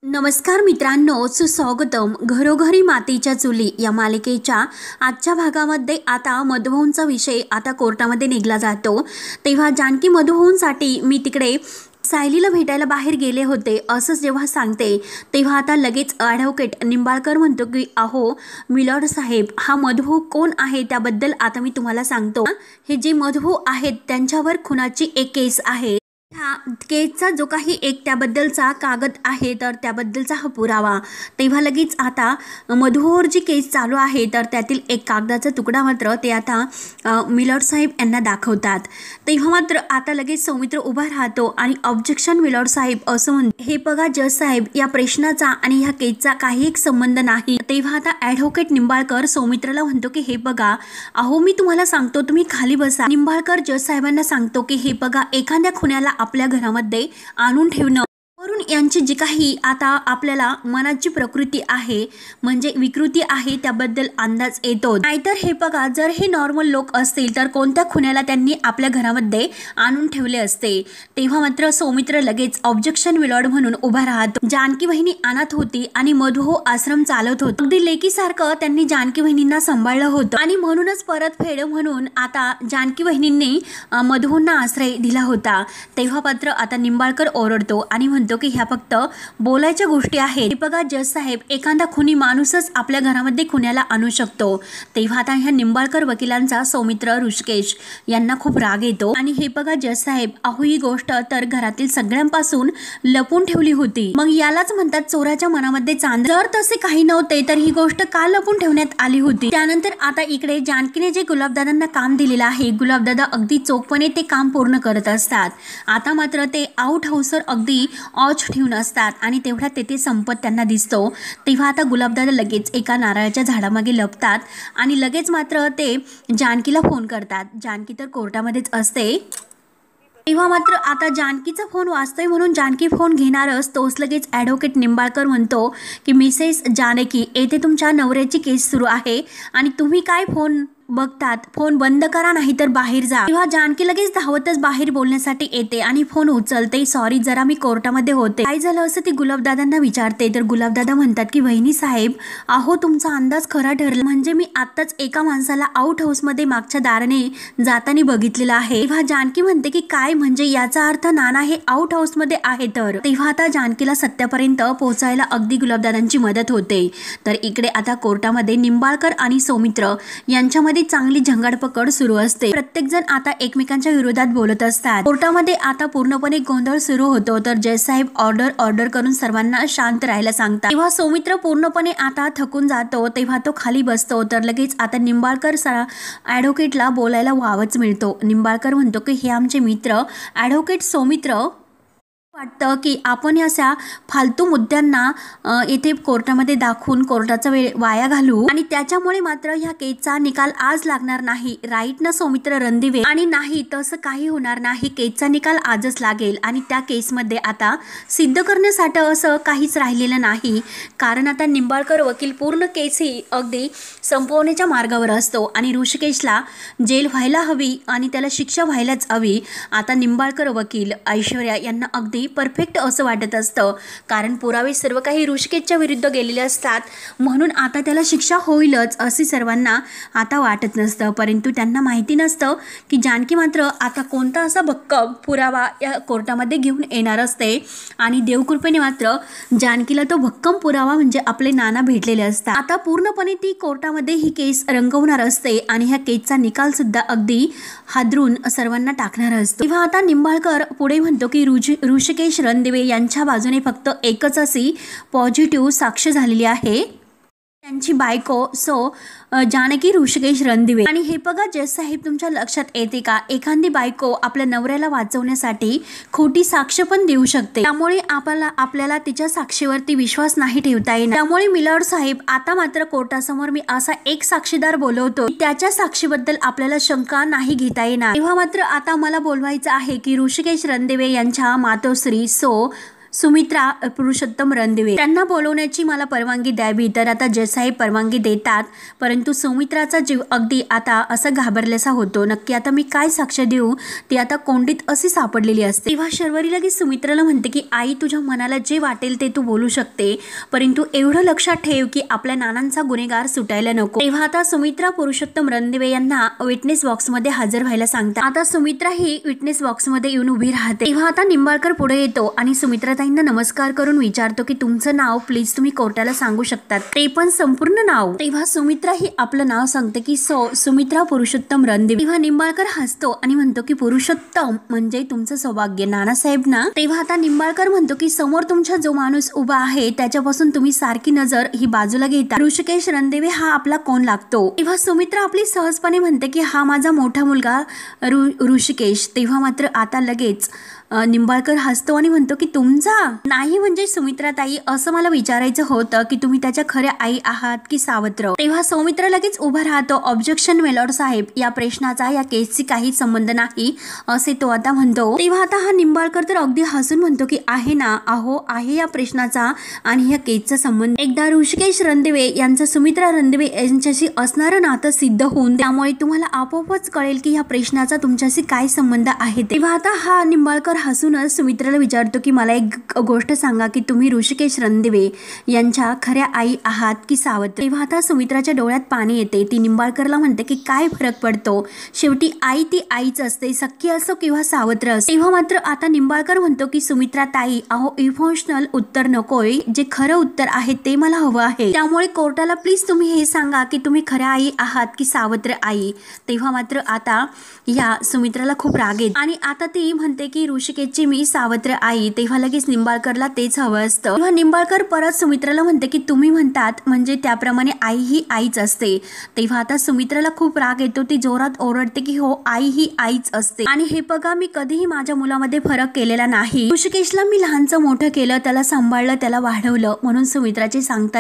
नमस्कार मित्रांनो, सुस्वागतम. घरोघरी मातीच्या चुली या मालिकेच्या आजच्या भागामध्ये आता मधुभाऊंचा विषय आता कोर्टामध्ये निघला जातो. तेव्हा जानकी मधुभाऊंसाठी मी तिकडे सायलीला भेटायला बाहेर गेले होते असंच जेव्हा सांगते तेव्हा आता लगेच ॲडव्होकेट निंबाळकर म्हणतो की अहो मिलॉर्ड साहेब, हा मधुभाऊ कोण आहे त्याबद्दल आता मी तुम्हाला सांगतो. हे जे मधुभाऊ आहेत त्यांच्यावर खुनाची एक केस आहे. हा केसचा जो काही एक त्याबद्दलचा कागद आहे तर त्याबद्दलचा हा पुरावा. तेव्हा लगेच आता मधुभाऊवर जी केस चालू आहे तर त्यातील एक कागदाचा तुकडा मात्र ते आता मिलॉर्ड साहेब यांना दाखवतात. तेव्हा मात्र आता लगेच सौमित्र उभा राहतो आणि ऑब्जेक्शन मिलॉर्ड साहेब असं म्हणतो. हे बघा जज साहेब, या प्रश्नाचा आणि ह्या केसचा काही एक संबंध नाही. तेव्हा आता ॲडव्होकेट निंबाळकर सौमित्रला म्हणतो की हे बघा, अहो मी तुम्हाला सांगतो तुम्ही खाली बसा. निंबाळकर जज साहेबांना सांगतो की हे बघा, एखाद्या खुन्याला आपल्या घरामध्ये आणून ठेवणं वरून यांची जी काही आता आपल्याला मनाची प्रकृती आहे म्हणजे विकृती आहे त्याबद्दल अंदाज येतो. नाहीतर हे बघा, जर हे नॉर्मल लोक असतील तर कोणत्या खुन्याला त्यांनी आपल्या घरामध्ये आणून ठेवले असते. तेव्हा मात्र सौमित्र लगेच ऑब्जेक्शन मिलॉर्ड म्हणून उभा राहतो. जानकी वहिनी अनाथ होती आणि मधुभाऊ आश्रम चालवत होता. अगदी लेकीसारखं त्यांनी जानकी वहिनींना सांभाळलं होतं आणि म्हणूनच परतफेड म्हणून आता जानकी वहिनींनी मधुभाऊंना आश्रय दिला होता. तेव्हा मात्र आता निंबाळकर ओरडतो आणि म्हणतो की ह्या फक्त बोलायच्या गोष्टी आहेत. बघा जज साहेब, एखादा खुनी माणूसच आपल्या घरामध्ये खुन्याला आणू शकतो. तेव्हा आता ह्या निंबाळकर वकिलांचा सौमित्र ऋषिकेश यांना खूप राग येतो आणि हे बघा जज साहेब, अहो ही गोष्ट तर घरातील सगळ्यांपासून लपून ठेवली होती. मग यालाच म्हणतात चोराच्या मनामध्ये चांद. जर तसे काही नव्हते तर ही गोष्ट का लपून ठेवण्यात आली होती. त्यानंतर आता इकडे जानकीने जे गुलाबदादांना काम दिलेलं आहे, गुलाबदादा अगदी चोखपणे ते काम पूर्ण करत असतात. आता मात्र ते आउट हाऊसवर अगदी ऑच ठेवून असतात आणि तेवढ्यात तेथे संपत त्यांना दिसतो. तेव्हा आता गुलाबदादा लगेच एका नारळाच्या झाडामागे लपतात आणि लगेच मात्र ते जानकीला फोन करतात. जानकी तर कोर्टामध्येच असते. तेव्हा मात्र आता जानकीचा फोन वाजतोय म्हणून जानकी फोन घेणारच तोच लगेच ॲडव्होकेट निंबाळकर म्हणतो की मिसेस जानकी, येथे तुमच्या नवऱ्याची केस सुरू आहे आणि तुम्ही काय फोन बघतात, फोन बंद करा नाही तर बाहेर जा. तेव्हा जानकी लगेच धावतच बाहेर बोलण्यासाठी येते आणि फोन उचलते. सॉरी, जरा मी कोर्टामध्ये होते. काय झालं असं ती गुलाबदादांना विचारते तर गुलाबदादा म्हणतात की वहिनी साहेब, अहो तुमचा अंदाज खरा ठरला. म्हणजे मी आत्ताच एका माणसाला आउट हाऊसमध्ये मागच्या दाराने जाताना बघितलेलं आहे. तेव्हा जानकी म्हणते की काय, म्हणजे याचा अर्थ नाना हे आउट हाऊसमध्ये आहे. तर तेव्हा आता जानकीला सत्यापर्यंत पोहोचायला अगदी गुलाबदादांची मदत होते. तर इकडे आता कोर्टामध्ये निंबाळकर आणि सौमित्र यांच्यामध्ये चांगली झंगाडपकड सुरू असते. प्रत्येक जण आता एकमेकांच्या विरोधात बोलत असतात. कोर्टामध्ये आता पूर्णपणे गोंधळ सुरू होतो. तर जज साहेब ऑर्डर करून सर्वांना शांत राहायला सांगतात. तेव्हा सौमित्र पूर्णपणे आता थकून जातो. तेव्हा तो खाली बसतो. तर लगेच आता निंबाळकर ॲडव्होकेटला बोलायला वावच मिळतो. निंबाळकर म्हणतो की हे आमचे मित्र ॲडव्होकेट सौमित्र, वाटतं की आपण अशा फालतू मुद्द्यांना येथे कोर्टामध्ये दाखवून कोर्टाचा वेळ वाया घालू आणि त्याच्यामुळे मात्र ह्या केसचा निकाल आज लागणार नाही. राईट ना सौमित्र रणदिवे? आणि नाही, तसं काही होणार नाही. केसचा निकाल आजच लागेल आणि त्या केसमध्ये आता सिद्ध करण्यासाठी असं काहीच राहिलेलं नाही. कारण आता निंबाळकर वकील पूर्ण केस ही अगदी संपवण्याच्या मार्गावर असतो आणि ऋषिकेशला जेल व्हायला हवी आणि त्याला शिक्षा व्हायलाच हवी. आता निंबाळकर वकील ऐश्वर्या यांना अगदी परफेक्ट असं वाटत असतं. कारण पुरावे सर्व काही ऋषिकेशच्या विरुद्ध गेलेले असतात म्हणून आता त्याला शिक्षा होईलच असे सर्वांना आता वाटत नसतं. परंतु त्यांना माहिती नसतं की जानकी मात्र आता कोणता असा भक्कम पुरावा या कोर्टामध्ये घेऊन येणार असते आणि देवकृपेने मात्र जानकीला तो भक्कम पुरावा म्हणजे आपले नाना भेटलेले असतात. आता पूर्णपणे ती कोर्टामध्ये ही केस रंगवणार असते आणि ह्या केसचा निकाल सुद्धा अगदी हादरून सर्वांना टाकणार असतो. तेव्हा आता निंबाळकर पुढे म्हणतो की ऋषिकेश रणदिवे यांच्या बाजूने फक्त एकच अशी पॉझिटिव्ह साक्ष झालेली आहे, त्यांची बायको जानकी ऋषिकेश रणदिवे. आणि हे बघा जज साहेब, तुमच्या लक्षात येते का, एखादी बायको आपल्या नवऱ्याला वाचवण्यासाठी खोटी साक्ष पण देऊ शकते. त्यामुळे आपल्याला तिच्या साक्षीवरती विश्वास नाही ठेवता येणार. त्यामुळे मिलॉर्ड साहेब, आता मात्र कोर्टासमोर मी असा एक साक्षीदार बोलवतो त्याच्या साक्षीबद्दल आपल्याला शंका नाही घेता येणार. तेव्हा मात्र आता मला बोलवायचं आहे की ऋषिकेश रणदिवे यांच्या मातोश्री सुमित्रा पुरुषोत्तम रणदिवे त्यांना बोलवण्याची मला परवानगी द्यावी, तर आता जयसाहेब परवानगी देतात, परंतु सुमित्राचा जीव अगदी आता असं घाबरल्याचा होतो. नक्की आता मी काय साक्ष देऊ, ती आता कोंडीत अशी सापडलेली असते. तेव्हा शर्वरी लगेच सुमित्राला म्हणते की आई, तुझ्या मनाला जे वाटेल ते तू बोलू शकते, परंतु एवढं लक्षात ठेव की आपल्या नानांचा गुन्हेगार सुटायला नको. तेव्हा आता सुमित्रा पुरुषोत्तम रणदिवे यांना विटनेस बॉक्समध्ये हजर व्हायला सांगतात. आता सुमित्रा ही विटनेस बॉक्समध्ये येऊन उभी राहते. तेव्हा आता निंबाळकर पुढे येतो आणि सुमित्राताईंना नमस्कार करून विचारतो की तुमचं नाव प्लीज तुम्ही कोर्टाला सांगू शकतात, ते पण संपूर्ण नाव. तेव्हा सुमित्रा ही आपलं नाव सांगते की सुमित्रा पुरुषोत्तम रणदिवे. तेव्हा निंबाळकर हसतो आणि म्हणतो की पुरुषोत्तम म्हणजे तुमचं सौभाग्य नानासाहेब ना. तेव्हा आता निंबाळकर म्हणतो की समोर तुमचा जो माणूस उभा आहे त्याच्यापासून तुम्ही सारखी नजर ही बाजूला घेता, ऋषिकेश रणदिवे हा आपला कोण लागतो. तेव्हा सुमित्रा आपली सहजपणे म्हणते की हा माझा मोठा मुलगा ऋषिकेश. तेव्हा मात्र आता लगेच निंबाळकर हसतो आणि म्हणतो की तुमचा नाही म्हणजे सुमित्राताई असं मला विचारायचं होतं की तुम्ही त्याच्या खऱ्या आई आहात की सावत्र. तेव्हा सौमित्र लगेच उभा राहतो. ऑब्जेक्शन मेलॉर्ड साहेब, या प्रश्नाचा या केसची काही संबंध नाही असे तो आता म्हणतो. तेव्हा आता हा निंबाळकर तर अगदी हसून म्हणतो की आहे ना, अहो आहे या प्रश्नाचा आणि या केसचा संबंध. एकदा ऋषिकेश रणदिवे यांचं सुमित्रा रणदिवे यांच्याशी असणारं नातं सिद्ध होऊन त्यामुळे तुम्हाला आपोआपच कळेल की या प्रश्नाचा तुमच्याशी काय संबंध आहे. तेव्हा आता हा निंबाळकर हसूनच सुमित्राला विचारतो की मला एक गोष्ट सांगा की तुम्ही ऋषिकेश रणदिवे यांच्या खऱ्या आई आहात की सावत्र. तेव्हा आता सुमित्राच्या डोळ्यात पाणी येते. ती निंबाळकरला म्हणते की काय फरक पडतो, शेवटी आई ती आईच असते, सख्खी असो किंवा सावत्र असो. तेव्हा मात्र आता निंबाळकर म्हणतो की सुमित्रा ताई, अहो इमोशनल उत्तर नकोय, जे खरं उत्तर आहे ते मला हवं आहे. त्यामुळे कोर्टाला प्लीज तुम्ही हे सांगा की तुम्ही खऱ्या आई आहात की सावत्र आई. तेव्हा मात्र आता या सुमित्राला खूप राग येतो आणि आता ती म्हणते की ऋषिकेशची मी सावत्र आई. तेव्हा लगेच निंबाळकरला तेच हवं असतं. तेव्हा निंबाळकर परत सुमित्राला म्हणते की तुम्ही म्हणतात म्हणजे त्याप्रमाणे आई ही आईच असते. तेव्हा आता सुमित्राला खूप राग येतो. ती जोरात ओरडते की हो, आई ही आईच असते आणि हे बघा मी कधीही माझ्या मुलामध्ये फरक केलेला नाही. ऋषिकेशला मी लहानचं मोठं केलं, त्याला सांभाळलं, त्याला वाढवलं, म्हणून सुमित्राचे सांगताना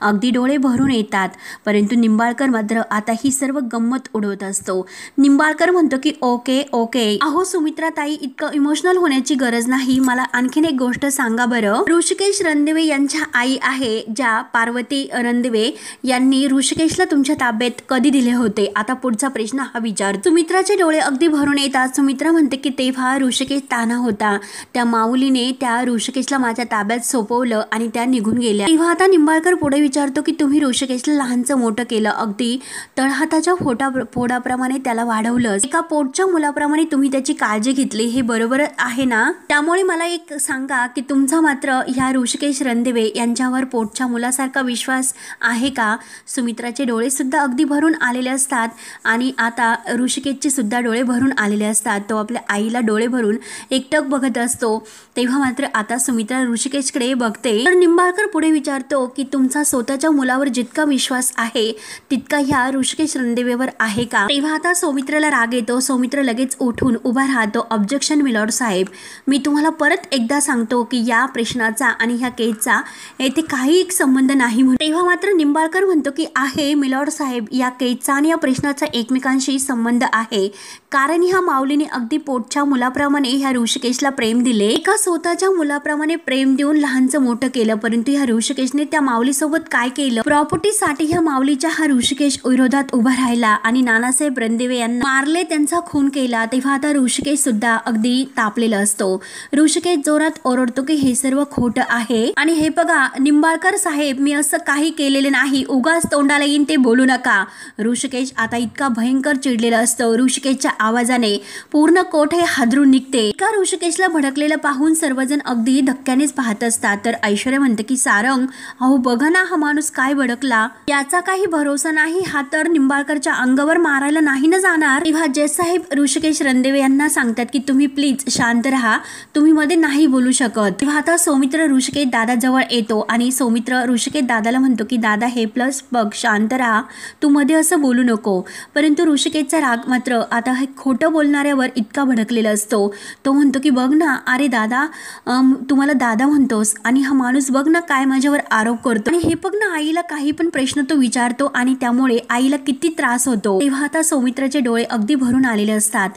अगदी डोळे भरून येतात. परंतु निंबाळकर मात्र आता ही सर्व गंमत उडवत असतो. निंबाळकर म्हणतो की ओके ओके, अहो सुमित्रा ताई इतकं इमोशनल होण्याची गरज नाही. मला आणखीन एक गोष्ट सांगा बरं, ऋषिकेश रणदिवे यांच्या आई आहे ज्या पार्वती रणदिवे यांनी ऋषिकेशला तुमच्या ताब्यात कधी दिले होते. आता पुढचा प्रश्न हा विचार. सुमित्राचे डोळे अगदी भरून येतात. सुमित्रा म्हणते की तेव्हा ऋषिकेश ताना होता, त्या माऊलीने त्या ऋषिकेशला माझ्या ताब्यात सोपवलं आणि त्या निघून गेल्या. तेव्हा आता निंबाळकर पुढे विचारतो की तुम्ही ऋषिकेशला लहानचं मोठं केलं, अगदी तळहाताच्या फोडाप्रमाणे त्याला वाढवलं, एका पोटच्या मुलाप्रमाणे तुम्ही त्याची काळजी घेतली, हे बरोबर आहे ना. त्यामुळे मला एक सांगा की तुमचा मात्र ह्या ऋषिकेश रणदिवे यांच्यावर पोटच्या मुलासारखा विश्वास आहे का. सुमित्राचे डोळे सुद्धा अगदी भरून आलेले असतात आणि आता ऋषिकेशचे सुद्धा डोळे भरून आलेले असतात. तो आपल्या आईला डोळे भरून एकटक बघत असतो. तेव्हा मात्र आता सुमित्रा ऋषिकेशकडे बघते. तर निंबाळकर पुढे विचारतो की तुमचा स्वतःच्या मुलावर जितका विश्वास आहे तितका ह्या ऋषिकेश रणदिवेवर आहे का. तेव्हा आता सौमित्राला राग येतो. सौमित्र लगेच उठून उभा राहतो. ऑब्जेक्शन मिलॉर्ड साहेब, मी तुम्हाला परत एकदा सांगतो की या प्रश्नाचा आणि ह्या केसचा येथे काही एक संबंध नाही म्हणून. तेव्हा मात्र निंबाळकर म्हणतो की आहे मिलॉर्ड साहेब, या केसचा आणि या प्रश्नाचा एकमेकांशी संबंध आहे, कारण ह्या माऊलीने अगदी पोटच्या मुलाप्रमाणे ह्या ऋषिकेशला प्रेम दिले, एका स्वतःच्या मुलाप्रमाणे प्रेम देऊन लहानचं मोठं केलं. परंतु ह्या ऋषिकेशने त्या माऊलीसोबत काय केलं, प्रॉपर्टीसाठी ह्या माऊलीच्या हा ऋषिकेश विरोधात उभा राहिला आणि नानासाहेब रणदिवे यांना मारले, त्यांचा खून केला. तेव्हा आता ऋषिकेश सुद्धा अगदी तापलेला असतो. ऋषिकेश जोरात ओरडतो की हे सर्व खोटं आहे आणि हे बघा निंबाळकर साहेब, मी असं काही केलेले नाही, उगाच तोंडाला येईन ते बोलू नका. ऋषिकेश आता इतका भयंकर चिडलेला असतो. ऋषिकेशच्या आवाजाने पूर्ण कोर्ट हे हादरून निघते. एका ऋषिकेशला भडकलेला पाहून सर्वजण अगदी धक्क्यानेच पाहत असतात. तर ऐश्वर्या म्हणते की सारंग, अहो बघा ना हा माणूस काय भडकला, याचा काही भरोसा नाही, हा तर निंबाळकरच्या अंगावर मारायला नाही ना जाणार. तेव्हा जयसाहेब ऋषिकेश रणदिवे यांना सांगतात की तुम्ही प्लीज शांत राहा, तुम्ही मध्ये नाही बोलू शकत. तेव्हा आता सौमित्र ऋषिकेश दादाजवळ येतो आणि सौमित्र ऋषिकेश दादाला म्हणतो की दादा हे प्लस बघ, शांत राहा, तू मध्ये असं बोलू नको. परंतु ऋषिकेशचा राग मात्र आता हे खोटं बोलणाऱ्यावर इतका भडकलेला असतो. तो म्हणतो की बघ ना, अरे दादा, तुम्हाला दादा म्हणतोस आणि हा माणूस बघ ना काय माझ्यावर आरोप करतो, आणि हे बघ ना आईला काही पण प्रश्न तो विचारतो आणि त्यामुळे आईला किती त्रास होतो. तेव्हा आता सौमित्राचे डोळे अगदी भरून आलेले असतात.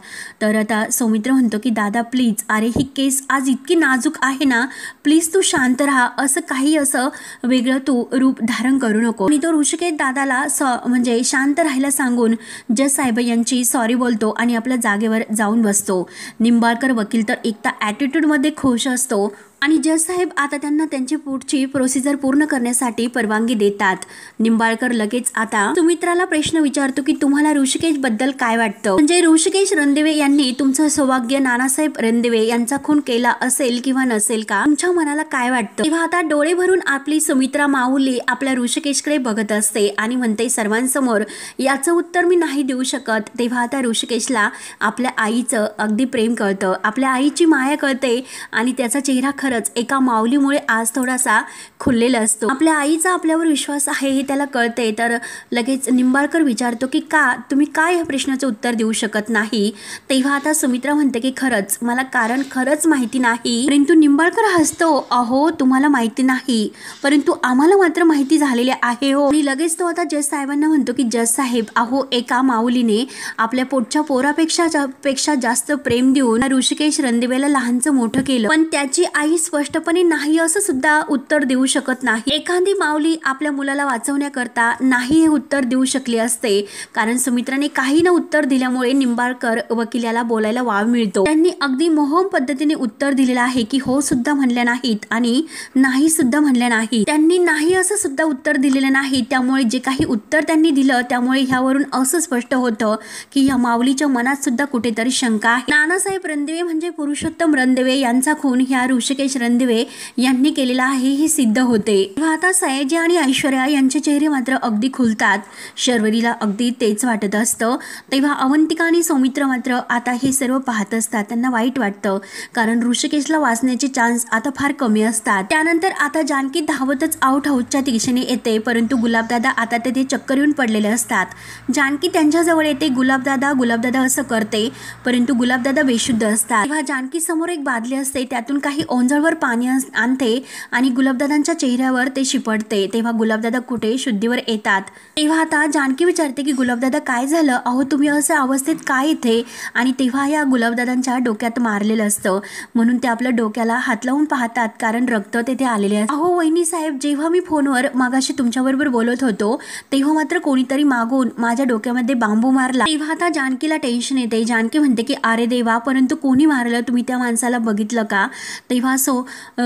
तर आता सौमित्र म्हणतो की दादा प्लीज, अरे ही केस आज इतकी नाजूक आहे ना, प्लीज तू शांत राहा, असं काही असं वेगळं तू रूप धारण करू नको. आणि तो ऋषिकेश दादाला म्हणजे शांत राहायला सांगून जज साहेब यांची सॉरी बोलतो आणि आपल्या जागेवर जाऊन बसतो. निंबाळकर वकील तर एकटा ॲटिट्यूडमध्ये खुश असतो आणि जज साहेब आता त्यांना त्यांची पुढची प्रोसिजर पूर्ण करण्यासाठी परवानगी देतात. निंबाळकर लगेच आता सुमित्राला प्रश्न विचारतो की तुम्हाला ऋषिकेश बद्दल काय वाटतं, म्हणजे ऋषिकेश रणदिवे यांनी तुमचं सौभाग्य नानासाहेब रणदिवे यांचा खून केला असेल किंवा नसेल का, तुमच्या मनाला काय वाटतं. तेव्हा आता डोळे भरून आपली सुमित्रा माऊली आपल्या ऋषिकेशकडे बघत असते आणि म्हणते सर्वांसमोर याचं उत्तर मी नाही देऊ शकत. तेव्हा आता ऋषिकेशला आपल्या आईचं अगदी प्रेम कळतं, आपल्या आईची माया कळते आणि त्याचा चेहरा खरंच एका माऊलीमुळे आज थोडासा खुललेला असतो. आपल्या आईचा आपल्यावर विश्वास आहे हे त्याला कळते. तर लगेच निंबाळकर विचारतो की का तुम्ही काय या प्रश्नाचं उत्तर देऊ शकत नाही. तेव्हा आता सुमित्रा म्हणते की खरंच मला कारण खरंच माहिती नाही. परंतु निंबाळकर हसतो, अहो तुम्हाला माहिती नाही परंतु आम्हाला मात्र माहिती झालेले आहे हो. आणि लगेच तो आता जज साहेबांना म्हणतो की जज साहेब, अहो एका माऊलीने आपल्या पोटच्या पोरापेक्षा जास्त प्रेम देऊन ऋषिकेश रणदिवेला लहानचं मोठं केलं, पण त्याची आई स्पष्टपणे नाही असं सुद्धा उत्तर देऊ शकत नाही. एखादी माऊली आपल्या मुलाला वाचवण्याकरता नाही हे उत्तर देऊ शकले असते, कारण सुमित्राने काही न उत्तर दिल्यामुळे निंबाळकर वकील याला बोलायला वाव मिळतो. त्यांनी अगदी मोहम पद्धतीने उत्तर दिलेलं आहे की हो सुद्धा म्हणल्या नाहीत आणि नाही सुद्धा म्हणल्या नाही. त्यांनी नाही असं सुद्धा उत्तर दिलेलं नाही. त्यामुळे जे काही उत्तर त्यांनी दिलं त्यामुळे ह्यावरून असं स्पष्ट होतं की या माऊलीच्या मनात सुद्धा कुठेतरी शंका आहे. नानासाहेब रणदिवे म्हणजे पुरुषोत्तम रणदिवे यांचा खून ह्या ऋषिकेश रणदिवे यांनी केलेला आहे हे सिद्ध होते. आता सयाजी आणि ऐश्वर्या यांचे चेहरे मात्र अगदी खुलतात. शर्वरीला अगदी तेच वाटत असतं. तेव्हा अवंतिका आणि सौमित्र मात्र आता हे सर्व पाहत असतात. त्यांना वाईट वाटतं कारण ऋषिकेशला वाचण्याचे चान्स आता फार कमी असतात. त्यानंतर आता जानकी धावतच आउट हाऊसच्या दिशेने येते, परंतु गुलाबदादा आता तेथे चक्कर येऊन पडलेले असतात. जानकी त्यांच्याजवळ येते, गुलाबदादा असं करते, परंतु गुलाबदादा बेशुद्ध असतात. तेव्हा जानकी समोर एक बादली असते, त्यातून काही ओंजळवर पाणी आणते आणि गुलाबदादांच्या चेहऱ्यावर ते शिपडते. तेव्हा गुलाबदादा कुठे शुद्धीवर येतात. तेव्हा आता जानकी विचारते की गुलाबदादा काय झालं, अहो तुम्ही असं अवस्थेत काय इथे. आणि तेव्हा या गुलाबदादांच्या डोक्यात मारलेलं असतं म्हणून ते आपल्या डोक्याला हात लावून पाहतात कारण रक्त तेथे आलेले असते. अहो वहिनी साहेब, जेव्हा मी फोनवर मागाशी तुमच्याबरोबर बोलत होतो तेव्हा मात्र कोणीतरी मागून माझ्या डोक्यामध्ये बांबू मारला. तेव्हा आता जानकीला टेन्शन येते. जानकी म्हणते की अरे देवा, परंतु कोणी मारलं, तुम्ही त्या माणसाला बघितलं का. तेव्हा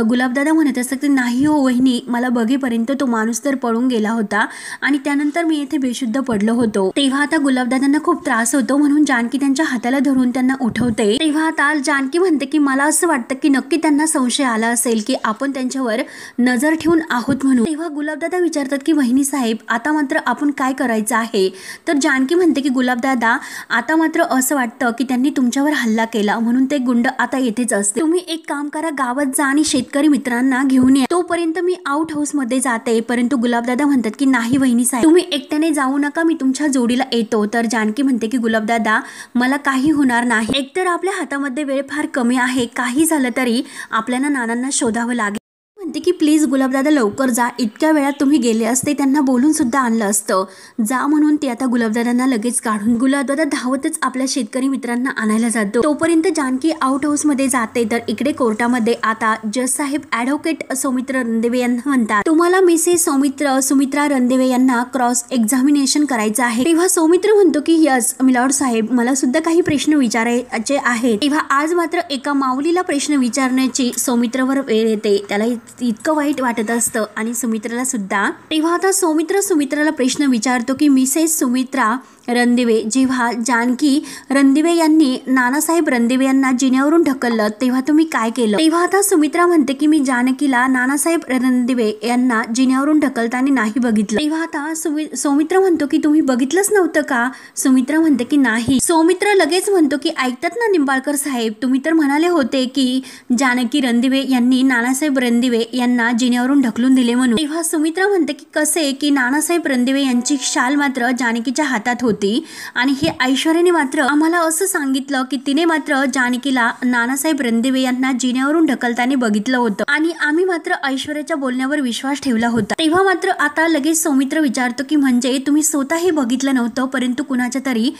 गुलाबदादा म्हणत असतात की नाही हो वहिनी, मला बघेपर्यंत तो माणूस तर पळून गेला होता आणि त्यानंतर मी येथे बेशुद्ध पडलो होतो. तेव्हा आता गुलाबदादांना खूप त्रास होतो म्हणून जानकी त्यांच्या हाताला धरून त्यांना उठवते. तेव्हा आता जानकी म्हणते की मला असं वाटतं की नक्की त्यांना संशय आला असेल की आपण त्यांच्यावर नजर ठेवून आहोत म्हणून. तेव्हा गुलाबदादा विचारतात की वहिनी साहेब, आता मात्र आपण काय करायचं आहे. तर जानकी म्हणते की गुलाबदादा, आता मात्र असं वाटतं की त्यांनी तुमच्यावर हल्ला केला म्हणून ते गुंड आता येथेच असते. तुम्ही एक काम करा, गावात जा आणि शेतकरी मित्रांना घेऊन या, तोपर्यंत मी आउट हाऊस मध्ये जाते. परंतु गुलाबदादा म्हणतात की नाही वहिनी साहेब, तुम्ही एकट्याने जाऊ नका, मी तुमच्या जोडीला येतो. तर जानकी म्हणते की गुलाबदादा, मला काही होणार नाही. एकतर आपल्या हातामध्ये वेळ फार कमी आहे, काही झालं तरी आपल्याला नानांना शोधावं लागेल. म्हणते की प्लीज गुलाबदादा लवकर जा, इतक्या वेळात तुम्ही गेले असते त्यांना बोलून सुद्धा आणलं असतं, जा म्हणून ते आता गुलाबदादांना लगेच काढून गुलाबदादा धावतच आपल्या शेतकरी मित्रांना आणायला जातो. तोपर्यंत जानकी आउट हाऊस मध्ये जाते. तर इकडे कोर्टामध्ये आता जज साहेब ॲडव्होकेट सौमित्र रणदिवे यांना म्हणतात, तुम्हाला मिसेस सुमित्रा रणदिवे यांना क्रॉस एक्झामिनेशन करायचं आहे. तेव्हा सौमित्र म्हणतो की यस मिलॉर्ड साहेब, मला सुद्धा काही प्रश्न विचारायचे आहेत. तेव्हा आज मात्र एका माऊलीला प्रश्न विचारण्याची सौमित्रवर वेळ येते. त्याला इतकं वाईट वाटत असतं आणि सुमित्राला सुद्धा. तेव्हा आता सुमित्राला प्रश्न विचारतो की मिसेस सुमित्रा रणदिवे, जेव्हा जानकी रणदिवे यांनी नानासाहेब रणदिवे यांना जिन्यावरून ढकललं तेव्हा तुम्ही काय केलं. तेव्हा आता सुमित्रा म्हणते की मी जानकीला नानासाहेब रणदिवे यांना जिन्यावरून ढकलताना नाही बघितलं. तेव्हा आता सौमित्र म्हणतो की तुम्ही बघितलंच नव्हतं का. सुमित्रा म्हणते की नाही. सौमित्र लगेच म्हणतो की ऐकतात ना निंबाळकर साहेब, तुम्ही तर म्हणाले होते की जानकी रणदिवे यांनी नानासाहेब रणदिवे यांना जिन्यावरून ढकलून दिले म्हणून. तेव्हा सुमित्रा म्हणते की कसे की नानासाहेब रणदिवे यांची शाल मात्र जानकीच्या हातात होती. होती आणि हे ऐश्वर्याने मात्र आम्हाला असं सांगितलं की तिने मात्र जानकीला नानासाहेब रणदिवे यांना जिन्यावरून ढकलताना बघितलं होतं आणि आम्ही मात्र ऐश्वर्याच्या बोलण्यावर विश्वास ठेवला होता। तेव्हा मात्र आता लगेच सौमित्र विचारतो की म्हणजे तुम्ही स्वतःही बघितलं नव्हतं परंतु कुणाच्या तरी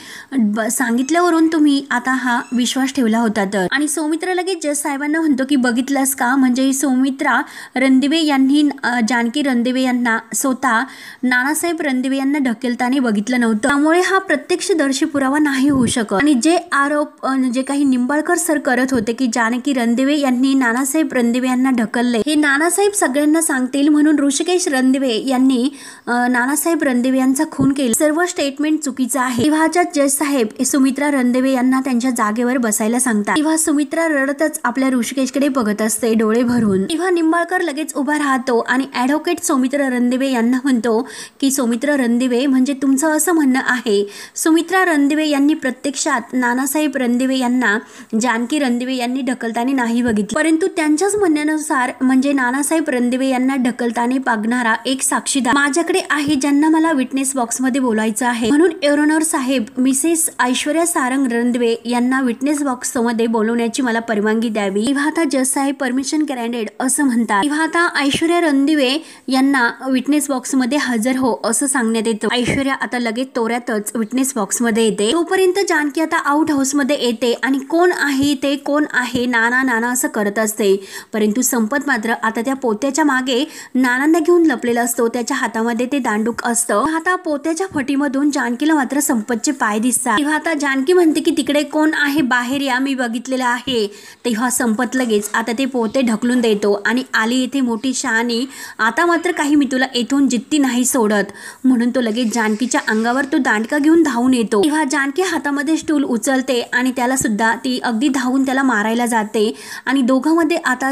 सांगितल्यावरून तुम्ही आता हा विश्वास ठेवला होता तर। आणि सौमित्र लगेच जज साहेबांना म्हणतो की बघितलंस का, म्हणजे सौमित्रा रणदिवे यांनी जानकी रणदिवे यांना स्वतः नानासाहेब रणदिवे यांना ढकलताना बघितलं नव्हतं, त्यामुळे हा प्रत्यक्षदर्शी पुरावा नाही होऊ शकत। आणि जे आरोप जे काही निंबाळकर सर करत होते की जानकी रणदिवे यांनी नानासाहेब रणदिवे यांना ढकलले, हे नानासाहेब सगळ्यांना सांगतील म्हणून ऋषिकेश रणदिवे यांनी नानासाहेब रणदिवे यांचा खून केला, सर्व स्टेटमेंट चुकीचं आहे। तेव्हाच्या जज साहेब सुमित्रा रणदिवे यांना त्यांच्या जागेवर बसायला सांगतात। तेव्हा सुमित्रा रडतच आपल्या ऋषिकेशकडे बघत असते डोळे भरून। तेव्हा निंबाळकर लगेच उभा राहतो आणि ॲडव्होकेट सौमित्र रणदिवे यांना म्हणतो की सौमित्र रणदिवे, म्हणजे तुमचं असं म्हणणं आहे सुमित्रा रणदिवे यांनी प्रत्यक्षात नानासाहेब रणदिवे यांना जानकी रणदिवे यांनी ढकलताना नाही बघितलं, परंतु त्यांच्याच म्हणण्यानुसार म्हणजे नानासाहेब रणदिवे यांना ढकलताना बघणारा एक साक्षीदार माझ्याकडे आहे ज्यांना मला विटनेस बॉक्समध्ये बोलायचं आहे, म्हणून एरोनर साहेब मिसेस ऐश्वर्या सारंग रणदिवे यांना विटनेस बॉक्समध्ये बोलवण्याची मला परवानगी द्यावी। तेव्हा आता जज साहेब परमिशन ग्रँटेड असं म्हणतात। तेव्हा आता ऐश्वर्या रणदिवे यांना विटनेस बॉक्समध्ये हजर हो असं सांगण्यात येतं। ऐश्वर्या आता लगेच तोऱ्यातच विटनेस बॉक्समध्ये येते। तोपर्यंत जानकी आता आउट हाऊसमध्ये येते आणि कोण आहे ते कोण आहे नाना नाना असं करत असते, परंतु संपत मात्र आता त्या पोत्याच्या मागे नानांना घेऊन लपलेला असतो, त्याच्या हातामध्ये ते दांडूक असतं। आता पोत्याच्या फटीमधून जानकीला मात्र संपतचे पाय दिसतात। तेव्हा आता जानकी म्हणते की तिकडे कोण आहे, बाहेर या, मी बघितलेलं आहे। तेव्हा संपत लगेच आता ते पोते ढकलून देतो आणि आली इथे मोठी शहाणी, आता मात्र काही मी तुला येथून जित्ती नाही सोडत, म्हणून तो लगेच जानकीच्या अंगावर तो दांडका घेऊन धावून येतो। तेव्हा जानकी हातामध्ये स्टूल उचलते आणि त्याला सुद्धा ती अगदी धावून त्याला मारायला जाते आणि दोघांमध्ये आता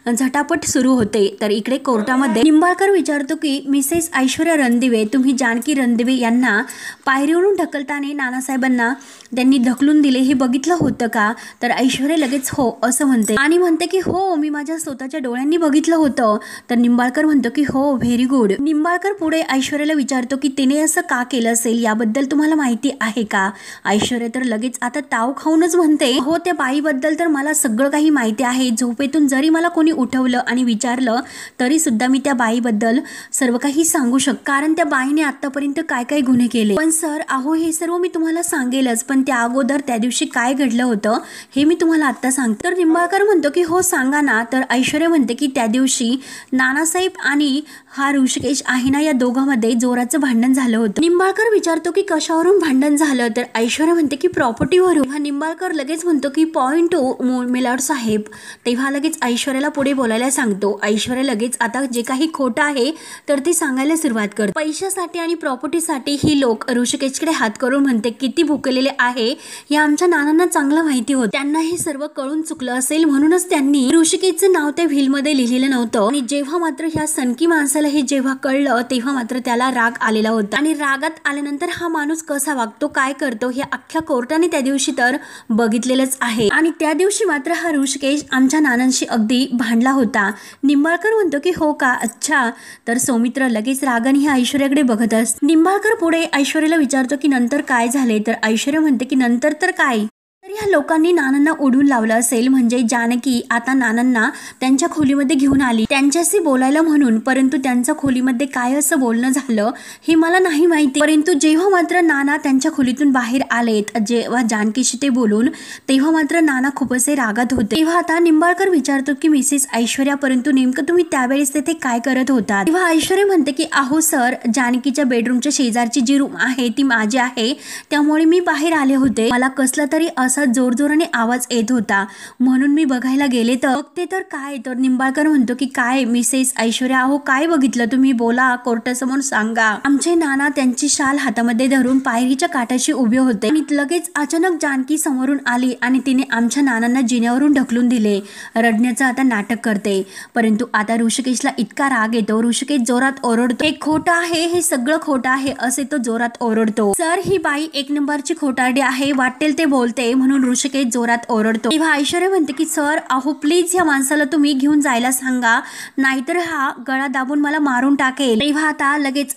झटापट सुरू होते। तर इकडे कोर्टामध्ये निंबाळकर विचारतो की मिसेस ऐश्वर्या रणदिवे, तुम्ही जानकी रणदिवे यांना पायरीवरून ढकलताना नानासाहेबांना त्यांनी ढकलून दिले हे बघितलं होतं का? तर ऐश्वर्या लगेच हो असं म्हणते आणि म्हणते की हो मी माझ्या स्वतःच्या डोळ्यांनी बघितलं होतं। तर निंबाळकर म्हणतो की हो व्हेरी गुड। निंबाळकर पुढे ऐश्वर्याला विचारतो की तिने असं का केलं असेल याबद्दल तुम्हाला माहिती आहे का? ऐश्वर्या तर लगेच आता ताव खाऊनच म्हणते हो त्या बाईबद्दल तर मला सगळं काही माहिती आहे, झोपेतून जरी मला कोणी उठवलं आणि विचारलं तरी सुद्धा मी त्या बाईबद्दल सर्व काही सांगू शकतो, कारण त्या बाईने आतापर्यंत काय काय गुन्हे केले। पण सर अहो हे सर्व मी तुम्हाला सांगेलच, पण त्या अगोदर त्या दिवशी काय घडलं होतं हे मी तुम्हाला आता सांगते। तर निंबाळकर म्हणतो की हो सांगा ना। तर ऐश्वर्या म्हणते की त्या दिवशी नानासाहेब आणि हा ऋषिकेश आहे ना या दोघांमध्ये जोराचं भांडण झालं होतं। निंबाळकर विचारतो की कशावरून भांडण झालं? तर ऐश्वर्या म्हणते की प्रॉपर्टीवरून। हा निंबाळकर लगेच म्हणतो की पॉइंट टू मिलॉर्ड साहेब। तेव्हा लगेच ऐश्वर्याला पुढे बोलायला सांगतो। ऐश्वर्या लगेच आता जे काही खोटं आहे तर ते सांगायला सुरुवात करते। पैशासाठी आणि प्रॉपर्टीसाठी ही लोक ऋषिकेशकडे हात करून म्हणते किती भुकलेले आहे हे आमच्या नानांना चांगलं माहिती होतं, त्यांना हे सर्व कळून चुकलं असेल म्हणूनच त्यांनी ऋषिकेशचं नाव त्या व्हीलमध्ये लिहिलेलं नव्हतं। आणि जेव्हा मात्र ह्या सनकी माणसाला हे जेव्हा कळलं तेव्हा मात्र त्याला राग आलेला होता आणि रागात आल्यानंतर हा माणूस कसा वागतो काय करतो हे अख्ख्या कोर्टाने त्या दिवशी तर बघितलेलंच आहे। आणि त्या दिवशी मात्र हा ऋषिकेश आमच्या नानांशी अगदी भांडला होता। निंबाळकर म्हणतो की हो का, अच्छा। तर सौमित्र लगेच रागाने ह्या ऐश्वर्याकडे बघत असतो। निंबाळकर पुढे ऐश्वर्याला विचारतो की नंतर काय झाले? तर ऐश्वर्या म्हणते की नंतर तर काय, तर या लोकांनी नानांना ओढून लावलं असेल, म्हणजे जानकी आता नानांना त्यांच्या खोलीमध्ये घेऊन आली त्यांच्याशी बोलायला म्हणून, परंतु त्यांच्या खोलीमध्ये काय असं बोलणं झालं हे मला नाही माहिती, परंतु जेव्हा मात्र नाना त्यांच्या खोलीतून बाहेर आलेत जेव्हा जानकीशी ते बोलून तेव्हा मात्र नाना खूप असे रागात होते। तेव्हा आता निंबाळकर विचारतो की मिसेस ऐश्वर्या, परंतु नेमकं तुम्ही त्यावेळेस तेथे काय करत होता? तेव्हा ऐश्वर्या म्हणते की अहो सर जानकीच्या बेडरूमच्या शेजारची जी रूम आहे ती माझी आहे, त्यामुळे मी बाहेर आले होते, मला कसला तरी असा जोरजोराने आवाज येत होता म्हणून मी बघायला गेले तर बघते तर काय। तर निंबाळकर म्हणतो की काय मिसेस ऐश्वर्या, अहो काय बघितलं तुम्ही, बोला कोर्टासमोर सांगा। आमचे नाना त्यांची शाल हातामध्ये धरून पायरीच्या काठाशी उभे होते आणि लगेच अचानक जानकी समोरून आली आणि तिने आमच्या नानांना जिन्यावरून ढकलून दिले, रडण्याचं आता नाटक करते। परंतु आता ऋषिकेशला इतका राग येतो, ऋषिकेश जोरात ओरडतो हे खोटं आहे, हे सगळं खोटं आहे असे तो जोरात ओरडतो। सर ही बाई एक नंबरची खोटारडी आहे, वाटेल ते बोलते म्हणून ऋषिकेश जोरात ओरडतो। तेव्हा ऐश्वर्या म्हणते की सर अहो प्लीज या माणसाला तुम्ही घेऊन जायला सांगा, नाहीतर हा गळा दाबून मला मारून टाकेल। तेव्हा आता लगेच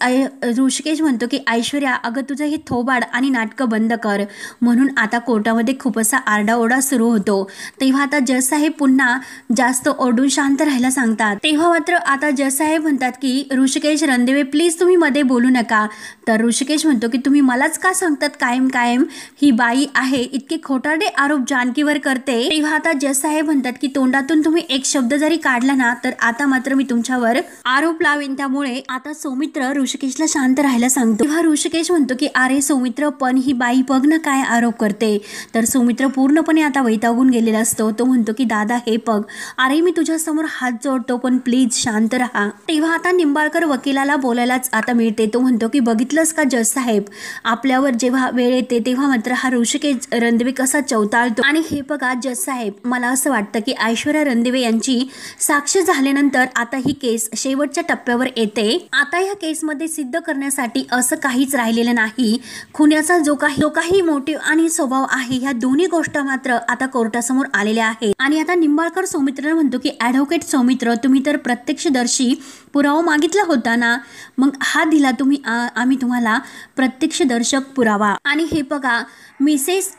ऋषिकेश म्हणतो की ऐश्वर्या अगं तुझं हे थोबाड आणि नाटकं बंद कर। म्हणून आता कोर्टामध्ये खूप असा आरडाओरडा सुरू होतो। तेव्हा आता जज साहेब पुन्हा जास्त ओरडून शांत राहायला सांगतात। तेव्हा मात्र आता जज साहेब म्हणतात की ऋषिकेश रणदिवे प्लीज तुम्ही मध्ये बोलू नका। तर ऋषिकेश म्हणतो की तुम्ही मलाच का सांगतात कायम कायम, ही बाई आहे इतके खोटारडे आरोप जानकीवर करते। तेव्हा आता जज साहेब म्हणतात की तोंडातून तुम्ही एक शब्द जरी काढला ना तर आता मात्र मी तुमच्यावर आरोप लावेन। त्यामुळे आता सौमित्र ऋषिकेशला शांत राहायला सांगतो। तेव्हा ऋषिकेश म्हणतो की अरे सौमित्र पण ही बाई बघ ना काय आरोप करते। तर सौमित्र पूर्णपणे आता वैतागून गेलेला असतो। तो म्हणतो की दादा हे बघ, अरे मी तुझ्या समोर हात जोडतो पण प्लीज शांत राहा। तेव्हा आता निंबाळकर वकिलाला बोलायलाच आता मिळते। तो म्हणतो की बघितलंस का जज साहेब, आपल्यावर जेव्हा वेळ येते तेव्हा मात्र हा ऋषिकेश रणदिवे कसा चवताळतो। आणि हे बघा जज साहेब, मला असं वाटतं की ऐश्वर्या रणदिवे यांची साक्ष झाल्यानंतर आता ही केस शेवटच्या टप्प्यावर येते। आता या केसमध्ये सिद्ध करण्यासाठी असं काहीच राहिलेलं नाही। खुन्याचा जो काही मोटिव्ह आणि स्वभाव आहे ह्या दोन्ही गोष्टी मात्र आता कोर्टासमोर आलेल्या आहेत। आणि आता निंबाळकर सौमित्रला म्हणतो की ॲडव्होकेट सौमित्र, तुम्ही तर प्रत्यक्षदर्शी पुरावा मागितला होता ना, मग हा दिला तुम्ही, आम्ही तुम्हाला प्रत्यक्षदर्शक पुरावा। आणि हे बघा मिसेस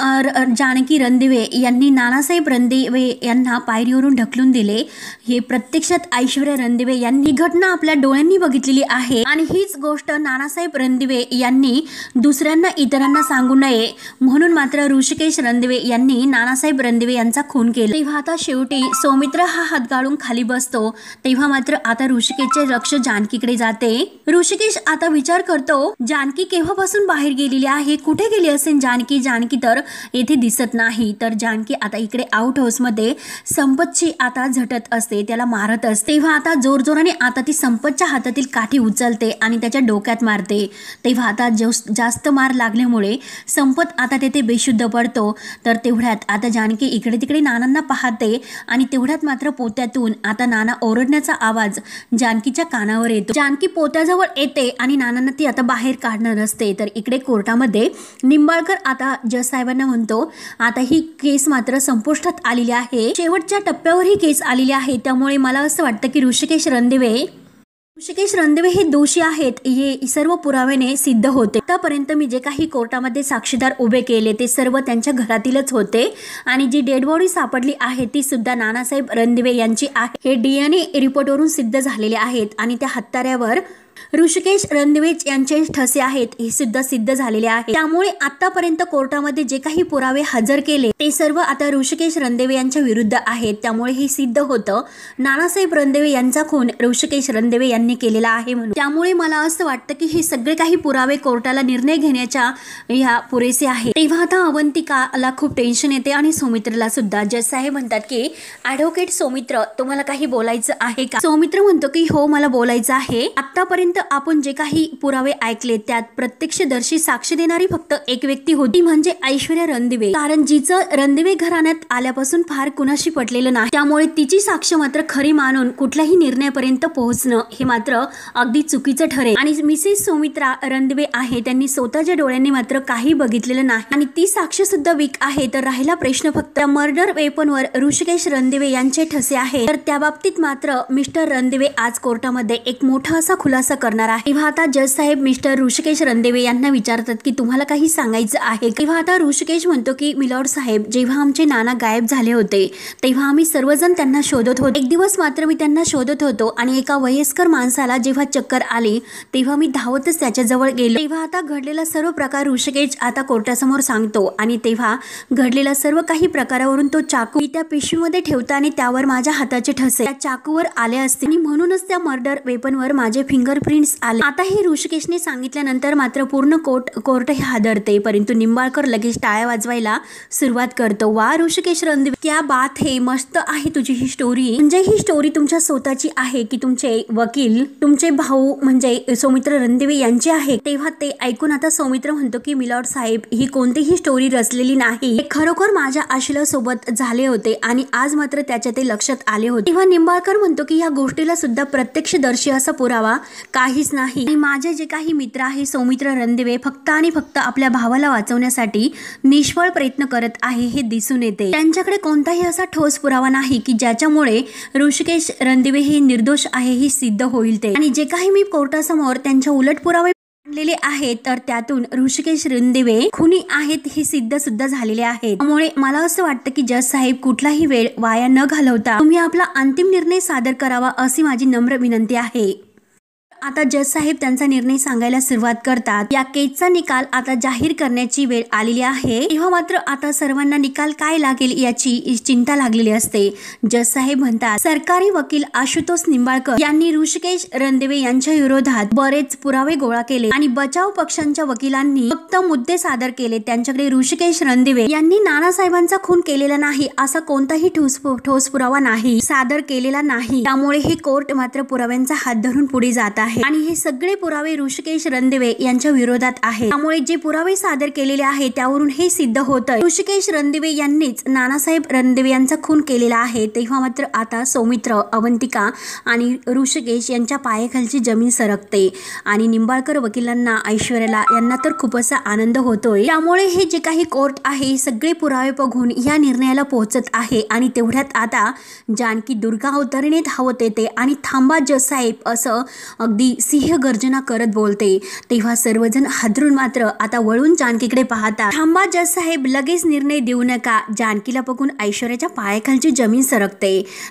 जानकी रणदिवे यांनी नानासाहेब रणदिवे यांना पायरीवरून ढकलून दिले। हे प्रत्यक्षात ऐश्वर्या रणदिवे यांनी घटना आपल्या डोळ्यांनी बघितलेली आहे आणि हीच गोष्ट नानासाहेब रणदिवे यांनी दुसऱ्यांना इतरांना सांगू नये म्हणून मात्र ऋषिकेश रणदिवे यांनी नानासाहेब रणदिवे यांचा खून केला। तेव्हा आता शेवटी सौमित्र हा हात गाळून खाली बसतो। तेव्हा मात्र आता ऋषिकेशचे लक्ष जानकीकडे जाते। ऋषिकेश आता विचार करतो जानकी केव्हापासून बाहेर गेलेली आहे, कुठे गेली असेल जानकी। जानकी तर येथे दिसत नाही। तर जानकी आता इकडे आउट हाऊस मध्ये संपतची आता झटत असते, त्याला मारत असते। तेव्हा आता जोरजोराने आता ती संपतच्या हातातील काठी उचलते आणि त्याच्या डोक्यात मारते। तेव्हा आता जास्त मार लागल्यामुळे संपत आता तेथे बेशुद्ध पडतो। तर तेवढ्यात आता जानकी इकडे तिकडे नानांना पाहते आणि तेवढ्यात मात्र पोत्यातून आता नाना ओरडण्याचा आवाज जानकीच्या कानावर येतो। जानकी पोत्याजवळ येते आणि नानांना ती आता बाहेर काढणार असते। तर इकडे कोर्टामध्ये निंबाळकर आता जज साहेबांना म्हणतो आता ही केस मात्र संपुष्टात आलेली आहे, शेवटच्या टप्प्यावर ही केस आलेली आहे। त्यामुळे मला असं वाटतं की ऋषिकेश रणदिवे हे दोषी आहेत हे सर्व पुराव्याने सिद्ध होते। आतापर्यंत मी जे काही कोर्टामध्ये साक्षीदार उभे केले ते सर्व त्यांच्या घरातीलच होते आणि जी डेड बॉडी सापडली आहे ती सुद्धा नानासाहेब रणदिवे यांची आहे। हे DNA रिपोर्टवरून सिद्ध झालेले आहेत आणि त्या हत्यारावर ऋषिकेश रणदिवे यांचे ठसे आहेत हे सुद्धा सिद्ध झालेले आहे। त्यामुळे आतापर्यंत कोर्टामध्ये जे काही पुरावे हजर केले ते सर्व आता ऋषिकेश रणदिवे यांच्या विरुद्ध आहेत। त्यामुळे हे सिद्ध होतं नानासाहेब रणदिवे यांचा खून ऋषिकेश रणदिवे यांनी केलेला आहे म्हणून। त्यामुळे मला असं वाटतं की हे सगळे काही पुरावे कोर्टाला निर्णय घेण्याच्या ह्या पुरेसे आहे। तेव्हा आता अवंतिकाला खूप टेन्शन येते आणि सौमित्रला सुद्धा। जज साहेब म्हणतात की ॲडव्होकेट सौमित्र, तुम्हाला काही बोलायचं आहे का? सौमित्र म्हणतो की हो मला बोलायचं आहे। आतापर्यंत आपण जे काही पुरावे ऐकले त्यात प्रत्यक्षदर्शी साक्ष देणारी फक्त एक व्यक्ती होती, म्हणजे ऐश्वर्या रणदिवे। कारण जिचं रणदिवे घराण्यात आल्यापासून फार कुणाशी पटलेलं नाही, त्यामुळे तिची साक्ष मात्र खरी मानून कुठल्याही निर्णयापर्यंत पोहोचणं हे मात्र अगदी चुकीचं ठरेल। आणि मिसेस सौमित्रा रणदिवे आहे त्यांनी स्वतःच्या डोळ्यांनी मात्र काही बघितलेलं नाही आणि ती साक्ष सुद्धा वीक आहे। तर राहिला प्रश्न फक्त मर्डर वेपनवर ऋषिकेश रणदिवे यांचे ठसे आहे। तर त्या बाबतीत मात्र मिस्टर रणदिवे आज कोर्टामध्ये एक मोठा असा खुलासा करणार आहे। तेव्हा आता जज साहेब मिस्टर ऋषिकेश रणदिवे यांना विचारतात की तुम्हाला काही सांगायचं आहे? तेव्हा आता ऋषिकेश म्हणतो की मिलॉर्ड साहेब, जेव्हा आमचे नाना गायब झाले होते तेव्हा आम्ही सर्वजण त्यांना शोधत होतो। एक दिवस मात्र मी त्यांना शोधत होतो आणि एका वयस्कर माणसाला जेव्हा चक्कर आली तेव्हा मी धावतच त्याच्याजवळ गेलो। तेव्हा आता घडलेला सर्व प्रकार ऋषिकेश आता कोर्टासमोर सांगतो आणि तेव्हा घडलेला सर्व काही प्रकारावरून तो चाकू त्या पिशवीमध्ये ठेवताना त्यावर माझ्या हाताचे ठसे त्या चाकूवर आले असते आणि म्हणूनच त्या मर्डर वेपनवर माझे फिंगरप्रिंट्स आले। आता हे ऋषिकेशने सांगितल्यानंतर मात्र पूर्ण कोर्ट हे हादरते, परंतु निंबाळकर लगेच टाळ्या वाजवायला सुरुवात करतो। वा ऋषिकेश रणदिवे, क्या बात है, मस्त आहे तुझी ही स्टोरी। म्हणजे ही स्टोरी तुमच्या स्वतःची आहे की तुमचे वकील तुमचे भाऊ म्हणजे सौमित्र रणदिवे यांचे आहे? तेव्हा ते ऐकून आता सौमित्र म्हणतो की मिलॉर्ड साहेब, ही कोणतीही स्टोरी रचलेली नाही, खरोखर माझ्या आशिला सोबत झाले होते आणि आज मात्र त्याच्या ते लक्षात आले होते। तेव्हा निंबाळकर म्हणतो की या गोष्टीला सुद्धा प्रत्यक्षदर्शी असा पुरावा काहीच नाही आणि माझे जे काही मित्र आहे सौमित्र रणदिवे फक्त आणि फक्त आपल्या भावाला वाचवण्यासाठी निष्फळ प्रयत्न करत आहे हे दिसून येते। त्यांच्याकडे कोणताही असा ठोस पुरावा नाही की ज्याच्यामुळे ऋषिकेश रणदिवे हे निर्दोष आहे हे सिद्ध होईल ते, आणि जे काही मी कोर्टासमोर त्यांच्या उलट पुरावे आणलेले आहेत तर त्यातून ऋषिकेश रणदिवे खुनी आहेत हे सिद्ध सुद्धा झालेले आहेत। त्यामुळे मला असं वाटतं की जज साहेब कुठलाही वेळ वाया न घालवता तुम्ही आपला अंतिम निर्णय सादर करावा अशी माझी नम्र विनंती आहे। आता जज साहेब त्यांचा निर्णय सांगायला सुरुवात करतात। या केसचा निकाल आता जाहीर करण्याची वेळ आलेली आहे, तेव्हा मात्र आता सर्वांना निकाल काय लागेल याची चिंता लागलेली असते। जज साहेब म्हणतात, सरकारी वकील आशुतोष निंबाळकर यांनी ऋषिकेश रणदिवे यांच्या विरोधात बरेच पुरावे गोळा केले आणि बचाव पक्षांच्या वकिलांनी फक्त मुद्दे सादर केले। त्यांच्याकडे ऋषिकेश रणदिवे यांनी नानासाहेबांचा खून केलेला नाही असा कोणताही ठोस पुरावा नाही सादर केलेला नाही। त्यामुळे हे कोर्ट मात्र पुराव्यांचा हात धरून पुढे जात आहे आणि हे सगळे पुरावे ऋषिकेश रणदिवे यांच्या विरोधात आहे। त्यामुळे जे पुरावे सादर केलेले आहे त्यावरून हे सिद्ध होतं ऋषिकेश रणदिवे यांनीच नानासाहेब रणदिवे यांचा खून केलेला आहे। तेव्हा मात्र आता सौमित्र, अवंतिका आणि ऋषिकेश यांच्या पायाखालची जमीन सरकते आणि निंबाळकर वकिलांना, ऐश्वर्याला यांना तर खूप असा आनंद होतोय। त्यामुळे हे जे काही कोर्ट आहे सगळे पुरावे बघून या निर्णयाला पोहोचत आहे आणि तेवढ्यात आता जानकी दुर्गा अवतरणे धावत येते आणि थांबा जज साहेब असं अगदी सिंह गर्जना करत बोलते। तेव्हा सर्वजण हादरून मात्र आता वळून जानकीकडे पाहतात। थांबा जज साहेब, लगेच निर्णय देऊ नका। जानकीला बघून ऐश्वर्याच्या पायाखालची जमीन सरकते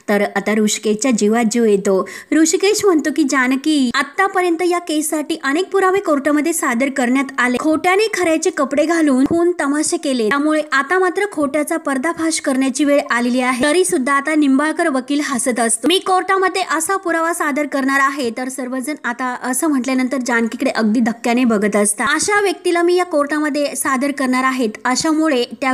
तर आता ऋषिकेशच्या जीवात जीव येतो। ऋषिकेश म्हणतो की जानकी, आतापर्यंत या केससाठी अनेक पुरावे कोर्टामध्ये सादर करण्यात आले, खोट्याने खऱ्याचे कपडे घालून खून तमाशे केले, त्यामुळे आता मात्र खोट्याचा पर्दाफाश करण्याची वेळ आलेली आहे। तरी सुद्धा आता निंबाळकर वकील हसत असतो। मी कोर्टामध्ये असा पुरावा सादर करणार आहे तर सर्वजण आता असं म्हटल्यानंतर जानकीकडे अगदी धक्क्याने बघत असतात। अशा व्यक्तीला मी या कोर्टामध्ये सादर करणार आहेत, अशामुळे त्या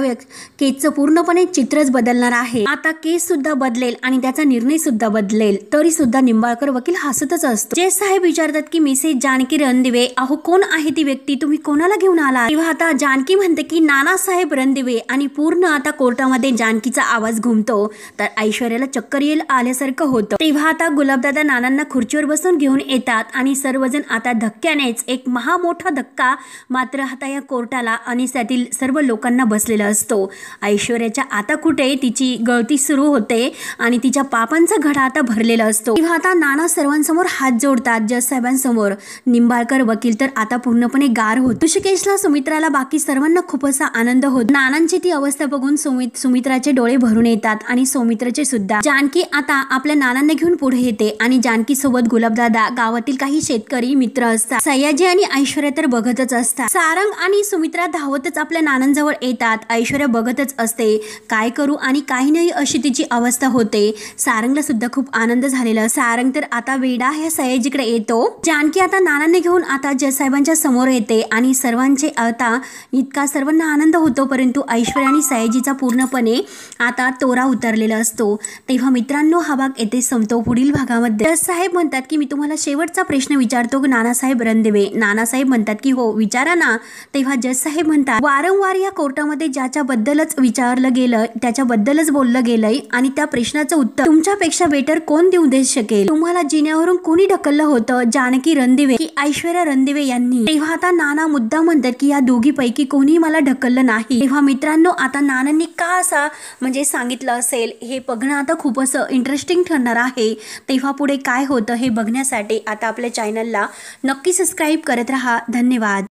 केसचं पूर्णपणे चित्रच बदलणार आहे। आता केस सुद्धा बदलेल आणि त्याचा निर्णय सुद्धा बदलेल। तरी सुद्धा निंबाळकर वकील हसतच असतो। जज साहेब विचारतात की मिसेस जानकी रणदिवे, अहो कोण आहे ती व्यक्ती, तुम्ही कोणाला घेऊन आला? तेव्हा आता जानकी म्हणते की नानासाहेब रणदिवे, आणि पूर्ण आता कोर्टामध्ये जानकीचा आवाज घुमतो तर ऐश्वर्याला चक्कर येईल आल्यासारखं होतं। तेव्हा आता गुलाबदादा नानांना खुर्चीवर बसून घेऊन येतात आणि सर्वजण आता धक्क्यानेच, एक महामोठा धक्का मात्र आता या कोर्टाला आणि त्यातील सर्व लोकांना बसलेला असतो। ऐश्वर्याच्या आता कुठे तिची गळती सुरू होते आणि तिच्या पापांचा घडा आता भरलेला असतो। तेव्हा आता नाना सर्वांसमोर हात जोडतात जज साहेबांसमोर। निंबाळकर वकील तर आता पूर्णपणे गार होतो। ऋषिकेशला, सुमित्राला, बाकी सर्वांना खूप असा आनंद होतो। नानांची ती अवस्था बघून सुमित्राचे डोळे भरून येतात आणि सौमित्राचे सुद्धा। जानकी आता आपल्या नानांना घेऊन पुढे येते आणि जानकी सोबत गुलाबदादा, गावातील काही शेतकरी मित्र असतात, सयाजी आणि ऐश्वर्या तर बघतच असतात। सारंग आणि सुमित्रा धावतच आपल्या नानांजवळ येतात। ऐश्वर्या बघतच असते, काय करू आणि काही नाही अशी तिची अवस्था होते। सारंगला सुद्धा खूप आनंद झालेला। सारंग तर आता वेडा ह्या सयाजीकडे येतो। जानकी आता नानांना घेऊन आता जज साहेबांच्या समोर येते आणि सर्वांचे आता इतका सर्वांना आनंद होतो, परंतु ऐश्वर्या आणि सयाजीचा पूर्णपणे आता तोरा उतरलेला असतो। तेव्हा मित्रांनो, हा भाग येथे संपतो। पुढील भागामध्ये जज साहेब म्हणतात की मी तुम्हाला शेवटचा प्रश्न विचारतो नानासाहेब रणदिवे। नानासाहेब म्हणतात की हो विचारा ना। तेव्हा जज साहेब म्हणतात, वारंवार या कोर्टामध्ये ज्याच्याबद्दलच विचारलं गेलं त्याच्याबद्दलच बोललं गेलंय आणि त्या प्रश्नाचं उत्तर तुमच्यापेक्षा बेटर कोण देऊ दे शकेल? तुम्हाला जिन्यावरून कोणी ढकललं होतं, जानकी रणदिवे की ऐश्वर्या रणदिवे यांनी? तेव्हा आता नाना मुद्दा म्हणतात की या दोघीपैकी कोणी मला ढकललं नाही। तेव्हा मित्रांनो, आता नानांनी का असा म्हणजे सांगितलं असेल हे बघणं आता खूप असं इंटरेस्टिंग ठरणार आहे। तेव्हा पुढे काय होतं हे बघण्यासाठी आता आपल्या चॅनलला नक्की सबस्क्राईब करत राहा। धन्यवाद।